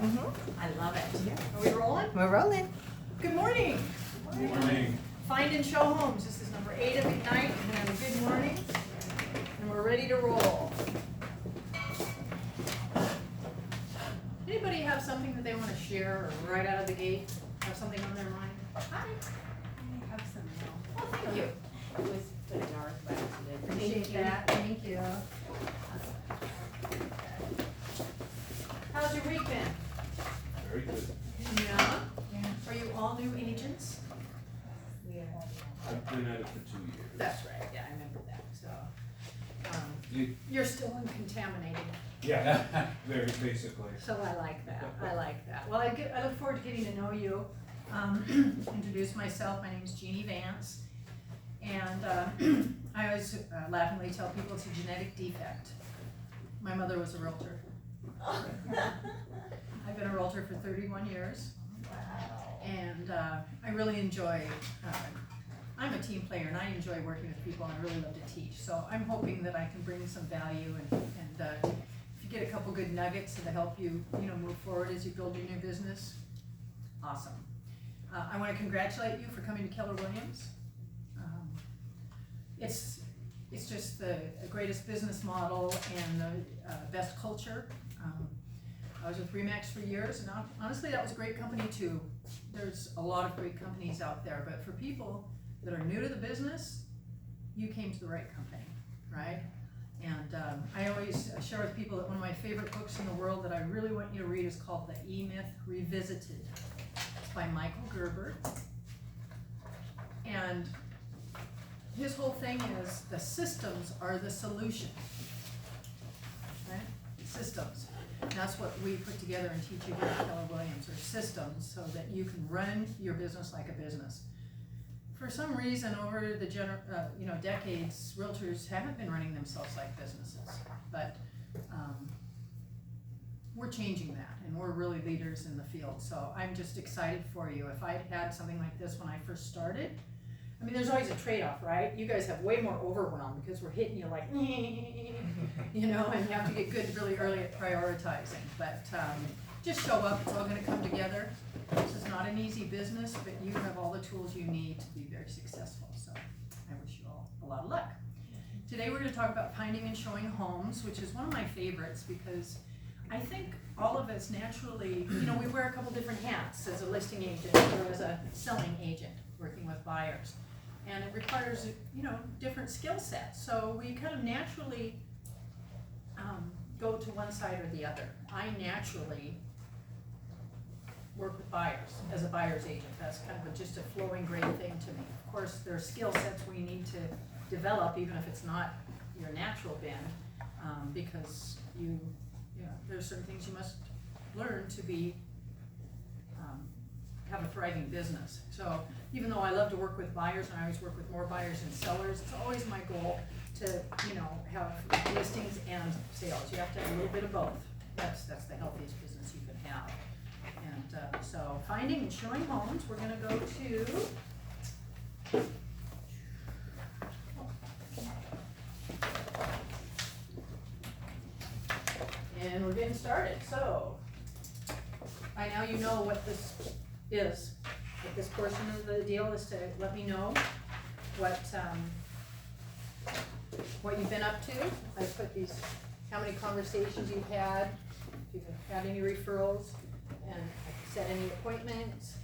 start? I love it. Yeah. Are we rolling? We're rolling. Good morning. Good morning. Find and show homes. This is number 8 of Ignite. And good morning. And we're ready to roll. Anybody have something that they want to share or right out of the gate? Have something on their mind? Hi. I have some now. Well, thank you. It was put in our accident. Appreciate that. Thank you. How's your week been? Very good. Yeah. Are you all new agents? We are. I've been at it for 2 years. That's right. Yeah, I remember that. So, You- you're still uncontaminated. Yeah, very basically. So I like that. I like that. Well, I look forward to getting to know you. Introduce myself. My name is Jeanie Vance, and I always laughingly tell people it's a genetic defect. My mother was a realtor. I've been a realtor for 31 years, and I really enjoy. I'm a team player, and I enjoy working with people, and I really love to teach. So I'm hoping that I can bring some value and if you get a couple good nuggets to help you, move forward as you build your new business, awesome. I want to congratulate you for coming to Keller Williams. It's just the greatest business model and the best culture. I was with Remax for years, and honestly, that was a great company too. There's a lot of great companies out there, but for people that are new to the business, you came to the right company, right? And I always share with people that one of my favorite books in the world that I really want you to read is called The E-Myth Revisited. It's by Michael Gerber. And his whole thing is the systems are the solution, right? Systems. And that's what we put together and teach you here at Keller Williams, are systems so that you can run your business like a business. For some reason, over the decades, realtors haven't been running themselves like businesses, but we're changing that, and we're really leaders in the field. So I'm just excited for you. If I'd had something like this when I first started, I mean, there's always a trade-off, right? You guys have way more overwhelm because we're hitting you like, and you have to get good really early at prioritizing. But just show up. It's all going to come together. This is not an easy business, but you have all the tools you need to be very successful. So I wish you all a lot of luck. Today we're going to talk about finding and showing homes, which is one of my favorites because I think all of us naturally, we wear a couple different hats as a listing agent or as a selling agent working with buyers. And it requires, different skill sets. So we kind of naturally go to one side or the other. I naturally work with buyers as a buyer's agent. That's kind of just a flowing great thing to me. Of course, there are skill sets we need to develop, even if it's not your natural bend, because there's certain things you must learn to be have a thriving business. So even though I love to work with buyers, and I always work with more buyers and sellers, it's always my goal to have listings and sales. You have to have a little bit of both. That's the healthiest business you can have. And so finding and showing homes, we're going to go to and we're getting started. So by now you know what this is. But this portion of the deal is to let me know what you've been up to. I put how many conversations you've had, if you've had any referrals, and I set any appointments,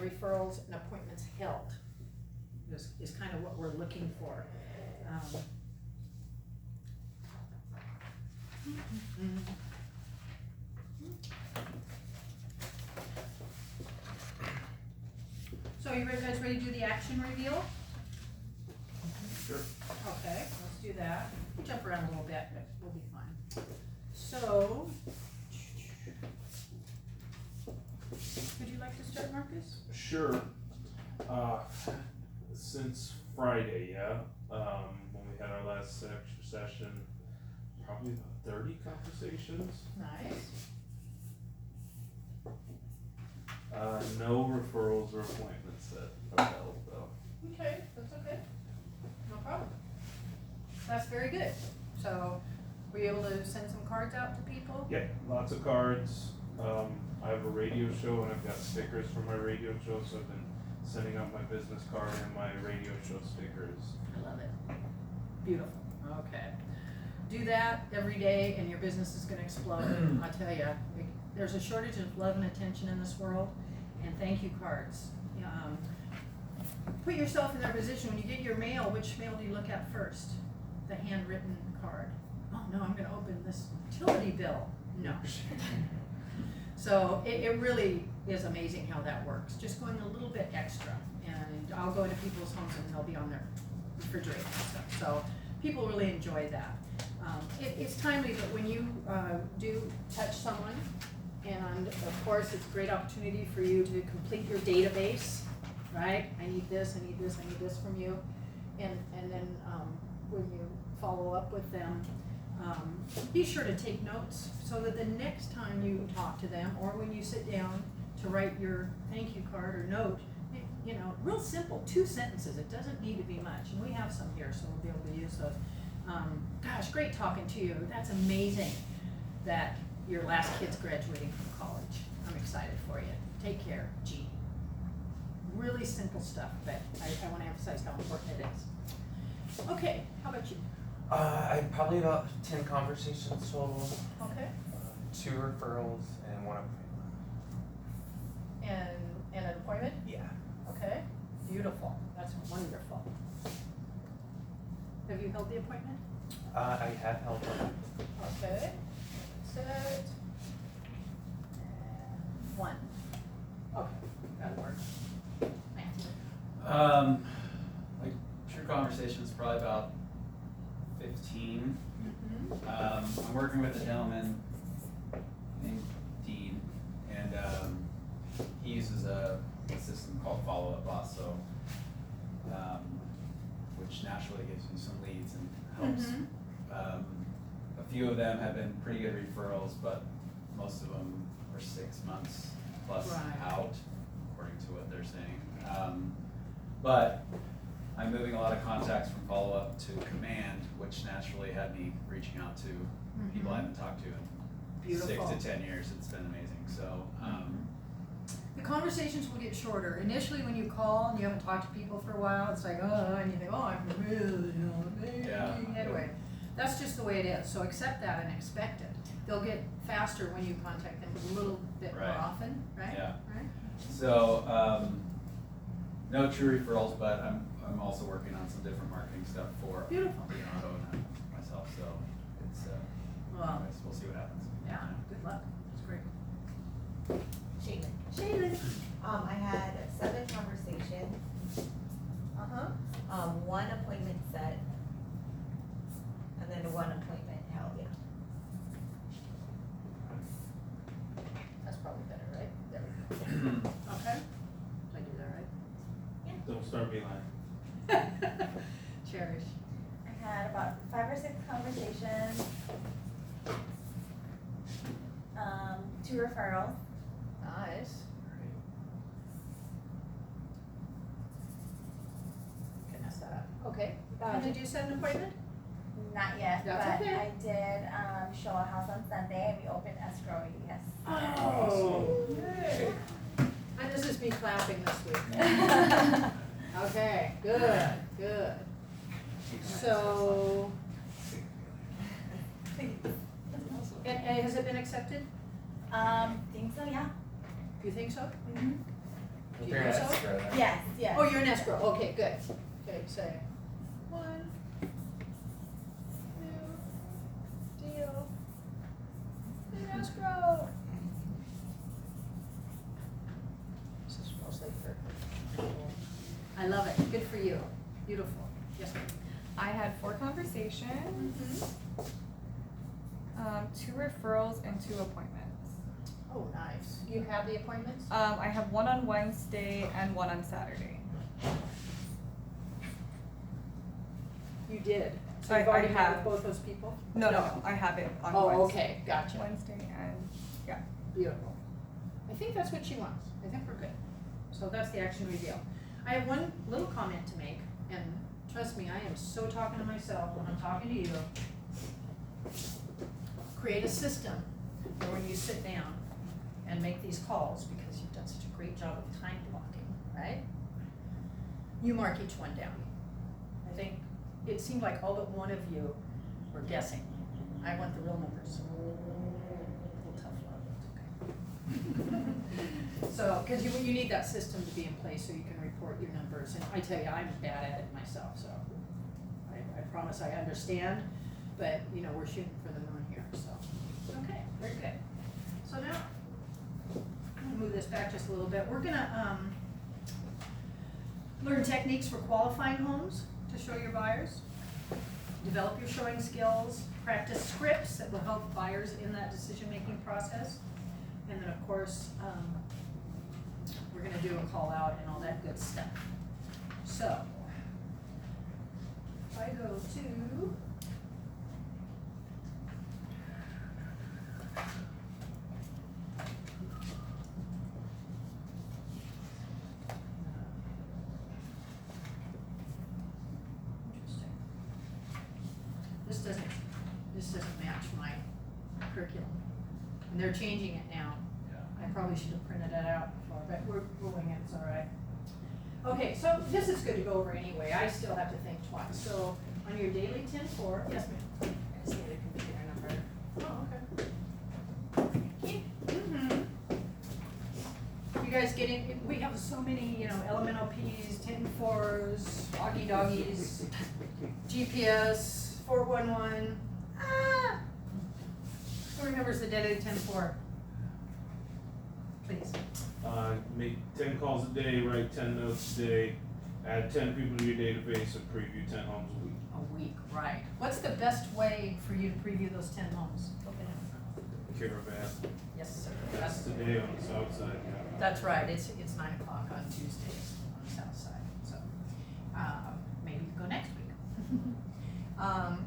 referrals, and appointments held. Is kind of what we're looking for. So you guys ready to do the action reveal? Sure. Okay, let's do that. We'll jump around a little bit, but we'll be fine. So, would you like to start, Marcus? Sure. Since Friday, when we had our last extra session, probably about 30 conversations. Nice. No referrals or appointments that are held though. Okay, that's okay. No problem. That's very good. So, were you able to send some cards out to people? Yeah, lots of cards. I have a radio show and I've got stickers for my radio show, so I've been sending out my business card and my radio show stickers. I love it. Beautiful, okay. Do that every day and your business is gonna explode. I tell ya, there's a shortage of love and attention in this world, and thank you cards. Put yourself in their position. When you get your mail, which mail do you look at first? The handwritten card. Oh no, I'm gonna open this utility bill. No. So it really is amazing how that works. Just going a little bit extra. And I'll go into people's homes and they'll be on their refrigerator and stuff. So people really enjoy that. It's timely, but when you do touch someone, and of course it's a great opportunity for you to complete your database, right? I need this, I need this, I need this from you. And then when you follow up with them, be sure to take notes so that the next time you talk to them or when you sit down to write your thank you card or note, you know, real simple, 2 sentences. It doesn't need to be much, and we have some here, so we'll be able to use those. Gosh, great talking to you. That's amazing that your last kid's graduating from college. I'm excited for you. Take care, Jeanie. Really simple stuff, but I want to emphasize how important it is. Okay, how about you? I probably about 10 conversations total, Okay. 2 referrals, and 1 appointment. And an appointment? Yeah. Okay, beautiful. That's wonderful. Have you held the appointment? I have held one. Okay. Set. 1. Okay, that'll work. Matthew. Like true conversation is probably about 15. Mm-hmm. I'm working with a gentleman named Dean, and he uses a system called Follow Up Boss, so which naturally gives you some leads and helps. Mhm. A few of them have been pretty good referrals, but most of them are 6 months plus Right. out, according to what they're saying. But I'm moving a lot of contacts from Follow Up to Command, which naturally had me reaching out to people I haven't talked to in Beautiful. 6 to 10 years. It's been amazing. So, The conversations will get shorter. Initially, when you call and you haven't talked to people for a while, it's like, oh, and you think, oh, I'm really making Yeah. headway. That's just the way it is. So accept that and expect it. They'll get faster when you contact them a little bit more Right. often, right? Yeah. Right? so no true referrals, but I'm also working on some different marketing stuff for Beautiful. Leonardo and myself. So it's Well, anyways, we'll see what happens. yeah, good luck. That's great. Shaylin. Shaylin. I had 7 conversations, Uh-huh. 1 appointment set, and then 1 appointment held, yeah. That's probably better, right? There we go. Okay. Did I do that right? Don't start me lying. Cherish. I had about 5 or 6 conversations, 2 referrals. Nice. Can mess that up. Okay. Did you set an appointment? Not yet, That's but okay. I did show a house on Sunday, and we opened escrow yesterday. Oh. Yay. And this is me clapping this week. Okay, good, good. So, and has it been accepted? Think so, yeah. Do you think so? Mm-hmm. Do you They're think an so? escrow, right? Yes, yes. Oh, you're in escrow, okay, good. Okay, say, 1, 2, deal, in escrow. This is mostly for, I love it, good for you, beautiful, yes ma'am. I had 4 conversations, Mm-hmm. 2 referrals, and 2 appointments. Oh, nice. You have the appointments? I have 1 on Wednesday and 1 on Saturday. You did. So I- you've already I met with have. both those people? No, I have it on Oh, Wednesday. okay, gotcha. Wednesday and, yeah. Beautiful. I think that's what she wants. I think we're good. So that's the action reveal. I have one little comment to make, and trust me, I am so talking to myself when I'm talking to you. Create a system where when you sit down, and make these calls, because you've done such a great job of time blocking, right? You mark each one down. I think it seemed like all but one of you were guessing. I want the real numbers. A little tough love, it's okay. So, because you need that system to be in place so you can report your numbers, and I tell you, I'm bad at it myself, so I promise I understand, but you know, we're shooting for the moon here, so. Okay, very good. So now, I'm gonna move this back just a little bit. We're gonna learn techniques for qualifying homes to show your buyers, develop your showing skills, practice scripts that will help buyers in that decision-making process, and then of course, we're gonna do a call out and all that good stuff. So, if I go to interesting. This doesn't match my curriculum. And they're changing it now. I probably should have printed it out before, but we're winging it, it's all right. Okay, so this is good to go over anyway. I still have to think twice. So on your daily 10-4, yes ma'am. I just need a computer number. Oh, okay. You guys getting, we have so many, you know, elemental Ps, 10-4s, doggy doggies, GPS, 411. Who remembers the daily 10-4? Please. Make 10 calls a day, write 10 notes a day, add 10 people to your database, and preview 10 homes a week. A week, right. What's the best way for you to preview those 10 homes? Open it. Caravan. Yes, sir. That's today on the south side, yeah. That's right, it's 9 o'clock on Tuesdays on the south side, so, maybe you can go next week.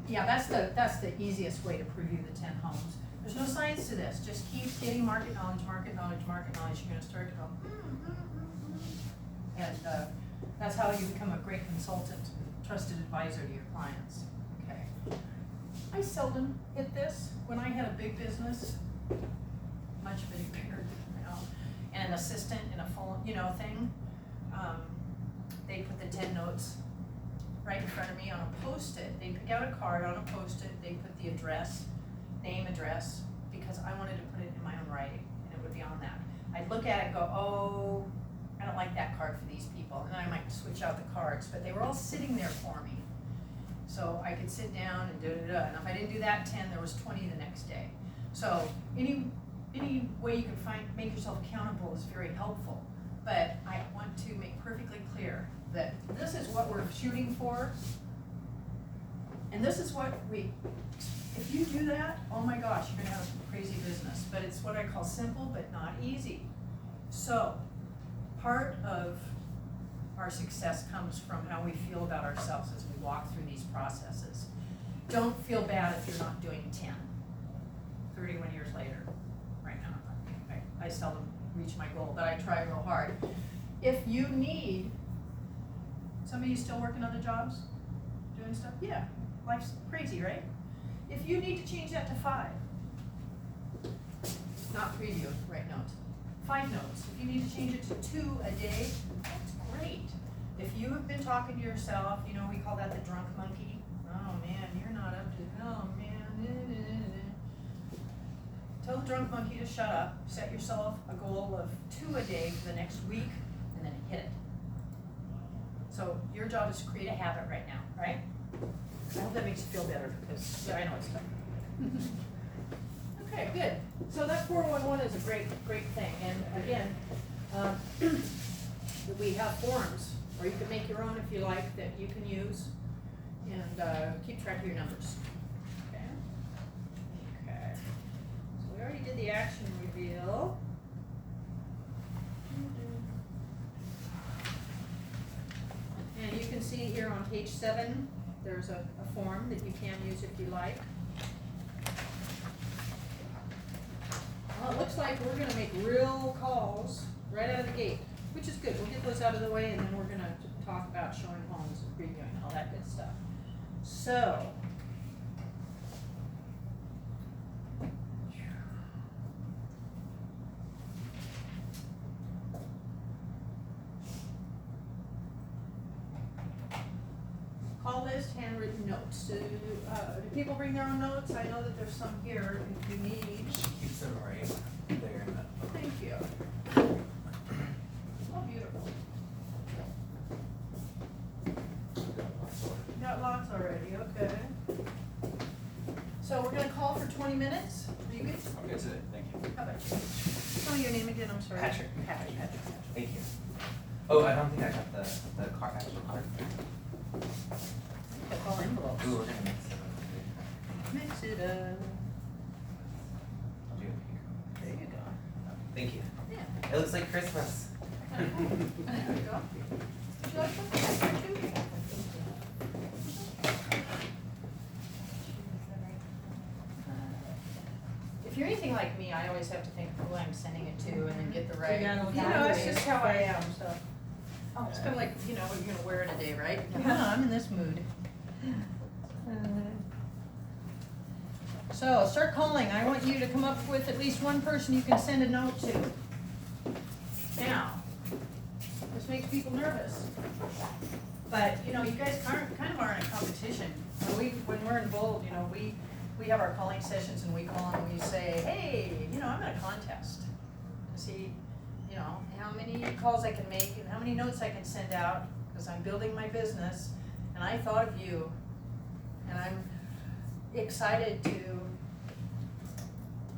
Yeah, that's the easiest way to preview the 10 homes. There's no science to this, just keep getting market knowledge, you're gonna start to go, And, that's how you become a great consultant, trusted advisor to your clients, okay? I seldom hit this. When I had a big business, much bigger, you know, and an assistant in a full, you know, thing, they put the 10 notes right in front of me on a Post-it. They'd pick out a card on a Post-it, they'd put the address, name, address, because I wanted to put it in my own writing, and it would be on that. I'd look at it and go, oh, I don't like that card for these people, and then I might switch out the cards, but they were all sitting there for me. So I could sit down and and if I didn't do that 10, there was 20 the next day. So any way you can make yourself accountable is very helpful. But I want to make perfectly clear that this is what we're shooting for, and this is what if you do that, oh my gosh, you're gonna have a crazy business. But it's what I call simple but not easy. So part of our success comes from how we feel about ourselves as we walk through these processes. Don't feel bad if you're not doing 10, 31 years later, right now. I seldom reach my goal, but I try real hard. If you need, some of you still working other jobs, doing stuff? Yeah, life's crazy, right? If you need to change that to 5, not preview, write notes. 5 notes. If you need to change it to 2 a day, that's great. If you have been talking to yourself, you know, we call that the drunk monkey. Oh man, you're not up to, oh man. Tell the drunk monkey to shut up, set yourself a goal of 2 a day for the next week, and then hit it. So your job is to create a habit right now, right? I hope that makes you feel better, because I know it's tough. Okay, good. So that 411 is a great thing, and again, we have forms, or you can make your own if you like, that you can use, and keep track of your numbers. Okay. So we already did the action reveal. And you can see here on page 7, there's a form that you can use if you like. Well, it looks like we're gonna make real calls right out of the gate, which is good. We'll get those out of the way, and then we're gonna talk about showing homes and previewing and all that good stuff. So, notes. Do people bring their own notes? I know that there's some here if you need. She keeps them right there in that. Thank you. Oh, beautiful. Got lots already, okay. So we're gonna call for 20 minutes. Are you good? I'm good today, thank you. How about you? Tell me your name again, I'm sorry. Patrick. Patrick. Thank you. Oh, I don't think I got the card, actual card. Got all envelopes. Ooh, we're gonna mix it up. Mix it up. I'll do it here. There you go. Thank you. Yeah. It looks like Christmas. There you go. Would you like some? Thank you. If you're anything like me, I always have to think who I'm sending it to and then get the right. Yeah, You know, it's just how I am, so. It's kind of like, you know, what you're gonna wear in a day, right? Yeah, I'm in this mood. So, start calling. I want you to come up with at least one person you can send a note to. Now, this makes people nervous. But, you know, you guys kind of are in a competition. When we're involved, you know, we have our calling sessions and we call and we say, hey, you know, I'm in a contest to see, you know, how many calls I can make and how many notes I can send out, because I'm building my business, and I thought of you, and I'm excited to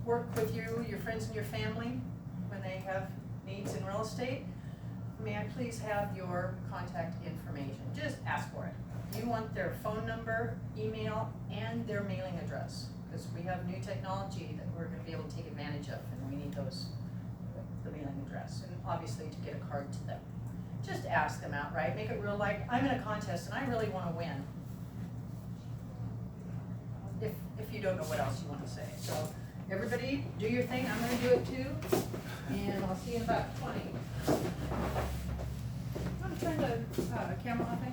work with you, your friends and your family, when they have needs in real estate. May I please have your contact information? Just ask for it. You want their phone number, email, and their mailing address, because we have new technology that we're gonna be able to take advantage of, and we need those, the mailing address, and obviously to get a card to them. Just ask them outright, make it real like, I'm in a contest and I really wanna win. If you don't know what else you wanna say. So, everybody, do your thing, I'm gonna do it too, and I'll see you in about 20. I'm gonna turn the camera off, eh?